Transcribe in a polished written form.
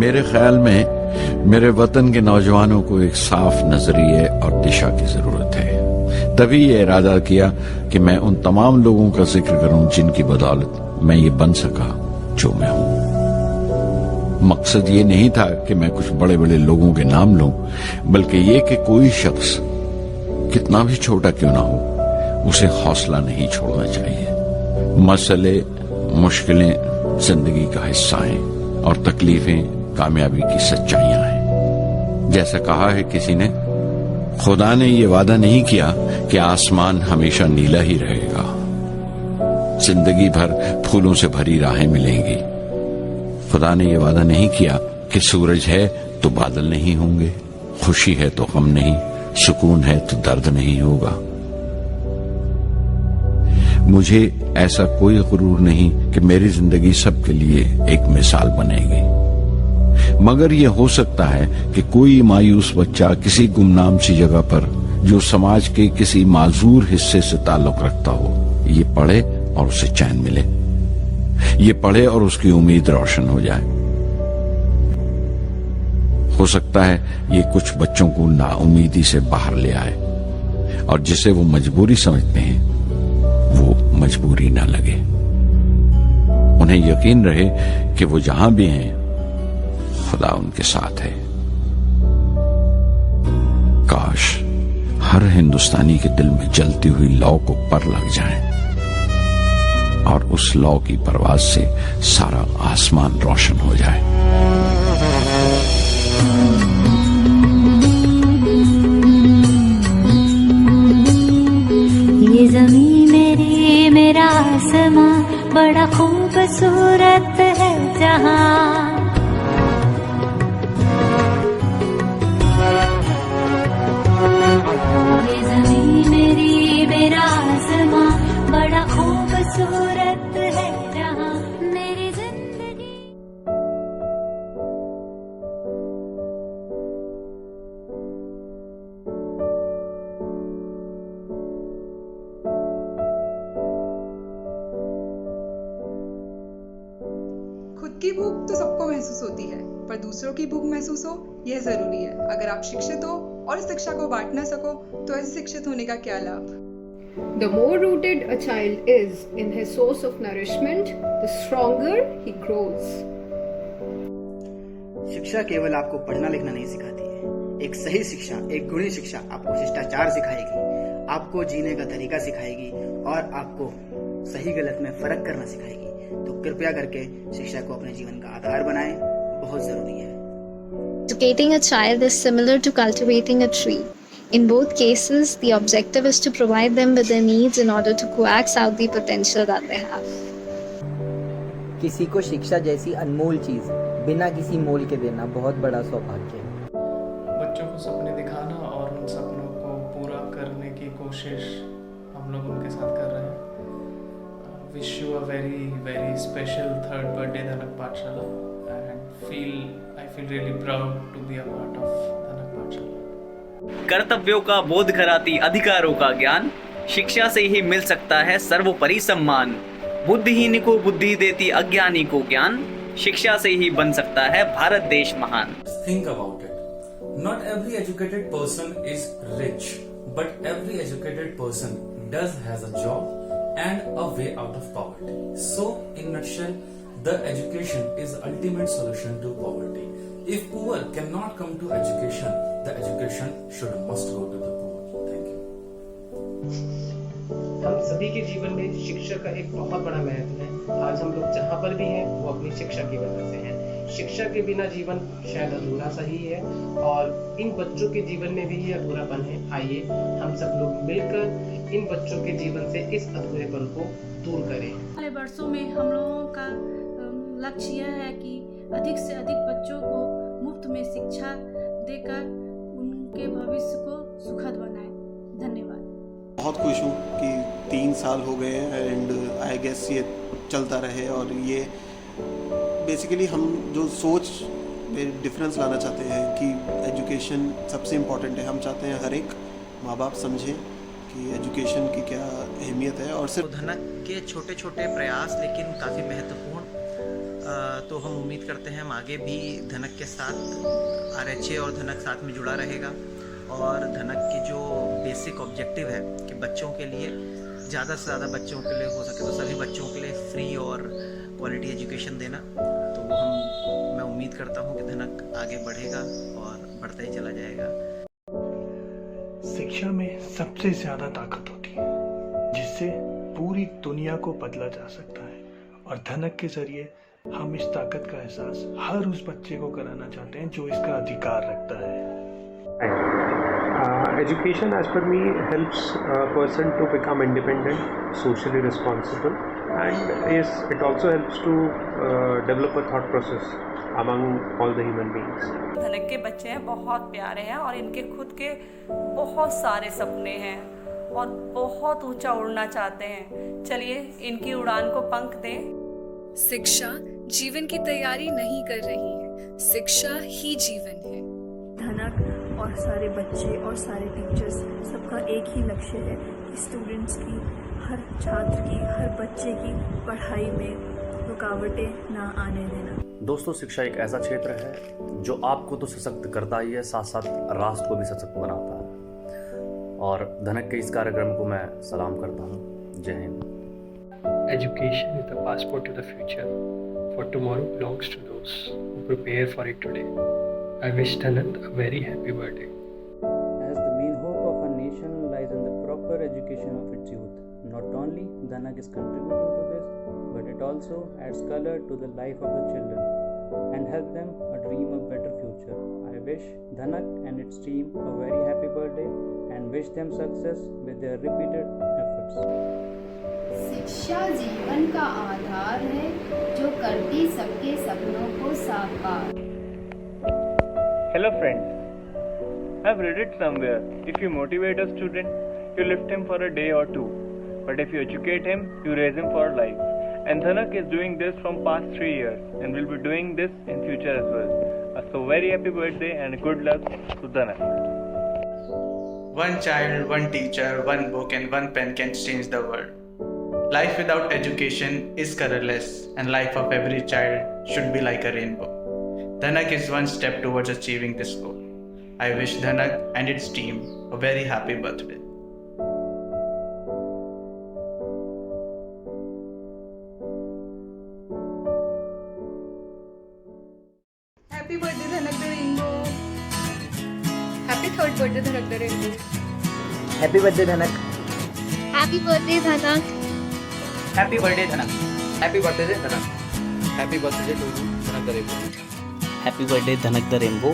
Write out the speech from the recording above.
मेरे ख्याल में मेरे वतन के नौजवानों को एक साफ नजरिए और दिशा की जरूरत है। तभी ये इरादा किया कि मैं उन तमाम लोगों का जिक्र करूं जिनकी बदौलत मैं ये बन सका जो मैं हूं। मकसद ये नहीं था कि मैं कुछ बड़े बड़े लोगों के नाम लूं, बल्कि ये कि कोई शख्स कितना भी छोटा क्यों ना हो, उसे हौसला नहीं छोड़ना चाहिए। मसले मुश्किलें जिंदगी का हिस्सा हैं और तकलीफें कामयाबी की सच्चाइयां हैं। जैसा कहा है किसी ने, खुदा ने ये वादा नहीं किया कि आसमान हमेशा नीला ही रहेगा, जिंदगी भर फूलों से भरी राहें मिलेंगी। खुदा ने ये वादा नहीं किया कि सूरज है तो बादल नहीं होंगे, खुशी है तो गम नहीं, सुकून है तो दर्द नहीं होगा। मुझे ऐसा कोई गुरूर नहीं कि मेरी जिंदगी सबके लिए एक मिसाल बनेगी, मगर यह हो सकता है कि कोई मायूस बच्चा किसी गुमनाम सी जगह पर जो समाज के किसी माजूर हिस्से से ताल्लुक रखता हो, ये पढ़े और उसे चैन मिले, ये पढ़े और उसकी उम्मीद रोशन हो जाए। हो सकता है ये कुछ बच्चों को नाउमीदी से बाहर ले आए और जिसे वो मजबूरी समझते हैं वो मजबूरी ना लगे। उन्हें यकीन रहे कि वो जहां भी हैं खुदा उनके साथ है। काश हर हिंदुस्तानी के दिल में जलती हुई लौ को पर लग जाए और उस लौ की परवाज से सारा आसमान रोशन हो जाए। ये ज़मीं मेरी मेरा आसमां बड़ा खूबसूरत है जहां। ये ज़मीं मेरी मेरा आसमां बड़ा खूबसूरत है जहां। मेरी जिंदगी खुद की भूख तो सबको महसूस होती है, पर दूसरों की भूख महसूस हो यह जरूरी है। अगर आप शिक्षित हो और इस शिक्षा को बांट ना सको तो ऐसे शिक्षित होने का क्या लाभ। The more rooted a child is in his source of nourishment, the stronger he grows. शिक्षा केवल आपको पढ़ना लिखना नहीं सिखाती है। एक सही शिक्षा, एक गुणी शिक्षा आपको शिष्टाचार सिखाएगी, आपको जीने का तरीका सिखाएगी और आपको सही गलत में फर्क करना सिखाएगी। तो कृपया करके शिक्षा को अपने जीवन का आधार बनाएं, बहुत जरूरी है। Educating a child is similar to cultivating a tree. In both cases, the objective is to provide them with their needs in order to coax out the potential that they have. किसी को शिक्षा जैसी अनमोल चीज बिना किसी मोल के देना बहुत बड़ा सौभाग्य है। बच्चों को सपने दिखाना और उन सपनों को पूरा करने की कोशिश हम लोग उनके साथ कर रहे हैं। Wish you a very very special 3rd birthday Dhanak Pathshala and I feel really proud to be a part of Dhanak Pathshala. कर्तव्यों का बोध कराती अधिकारों का ज्ञान, शिक्षा से ही मिल सकता है सर्वोपरि सम्मान। बुद्धिहीन को बुद्धि देती अज्ञानी को ज्ञान, शिक्षा से ही बन सकता है भारत देश महान। Think about it. Not every educated person is rich, but every educated person does has a job and a way out of poverty. So, in nutshell, the education is the ultimate solution to poverty. If poor cannot come to education, the education must go to the poor. Thank you. हम सभी के जीवन में शिक्षा का एक बहुत बड़ा महत्व है। आज हम लोग जहाँ पर भी हैं वो अपनी शिक्षा की वजह से हैं। शिक्षा के बिना जीवन शायद अधूरा सा ही है और इन बच्चों के जीवन में भी ये अधूरापन है। आइए हम सब लोग मिलकर इन बच्चों के जीवन से इस अधूरेपन को दूर करें। अगले वर्षों में हम लोगों का लक्ष्य यह है कि अधिक से अधिक बच्चों को मुफ्त में शिक्षा देकर उनके भविष्य को सुखद बनाएं। धन्यवाद। बहुत खुश हूँ कि 3 साल हो गए हैं एंड आई गेस ये चलता रहे और ये बेसिकली हम जो सोच में डिफरेंस लाना चाहते हैं कि एजुकेशन सबसे इम्पॉर्टेंट है। हम चाहते हैं हर एक माँ बाप समझें कि एजुकेशन की क्या अहमियत है और सिर्फ धनक के छोटे छोटे प्रयास लेकिन काफ़ी महत्वपूर्ण तो हम उम्मीद करते हैं हम आगे भी धनक के साथ RHA और धनक साथ में जुड़ा रहेगा। और धनक की जो बेसिक ऑब्जेक्टिव है कि बच्चों के लिए ज़्यादा से ज़्यादा बच्चों के लिए हो सके तो सभी बच्चों के लिए फ्री और क्वालिटी एजुकेशन देना, तो वो मैं उम्मीद करता हूँ कि धनक आगे बढ़ेगा और बढ़ता ही चला जाएगा। शिक्षा में सबसे ज़्यादा ताकत होती है जिससे पूरी दुनिया को बदला जा सकता है, और धनक के ज़रिए हम इस ताकत का एहसास हर उस बच्चे को कराना चाहते हैं जो इसका अधिकार रखता है। Education, as per me, helps a person to become independent, socially responsible, and yes, it also helps to develop a thought process among all the human beings. धनक के बच्चे हैं, बहुत प्यारे हैं और इनके खुद के बहुत सारे सपने हैं और बहुत ऊंचा उड़ना चाहते हैं। चलिए इनकी उड़ान को पंख दें। शिक्षा जीवन की तैयारी नहीं कर रही है, शिक्षा ही जीवन है। धनक और सारे बच्चे और सारे टीचर्स सबका एक ही लक्ष्य है कि स्टूडेंट्स की, हर छात्र की, हर बच्चे की पढ़ाई में रुकावटें ना आने देना। दोस्तों, शिक्षा एक ऐसा क्षेत्र है जो आपको तो सशक्त करता ही है, साथ साथ राष्ट्र को भी सशक्त बनाता है। और धनक के इस कार्यक्रम को मैं सलाम करता हूँ। जय Hind. Education is the passport to the future, for tomorrow belongs to those who prepare for it today. I wish Dhanak a very happy birthday. As the main hope of our nation lies in the proper education of its youth, not only Dhanak is contributing to this, but it also adds color to the life of the children and help them dream a better future. I wish Dhanak and its team a very happy birthday and wish them success with their repeated efforts. शिक्षा जीवन का आधार है जो करती सबके सपनों को साकार। Hello friends, I've read it somewhere. If you motivate a student, you lift him for a day or two. But if you educate him, you raise him for life. And Dhanak is doing this from past 3 years and will be doing this in future as well. So very happy birthday and good luck to Dhanak. One child, one teacher, one book and one pen can change the world. Life without education is colorless and life of every child should be like a rainbow. Dhanak is one step towards achieving this goal. I wish Dhanak and its team a very happy birthday. Happy birthday Dhanak the Rainbow. Happy third birthday Dhanak the Rainbow. Happy birthday Dhanak. Happy birthday Dhanak. Happy birthday Dhanak. Happy birthday Dhanak. Happy birthday to you, Dhanak the Rainbow. Happy birthday Dhanak the Rainbow.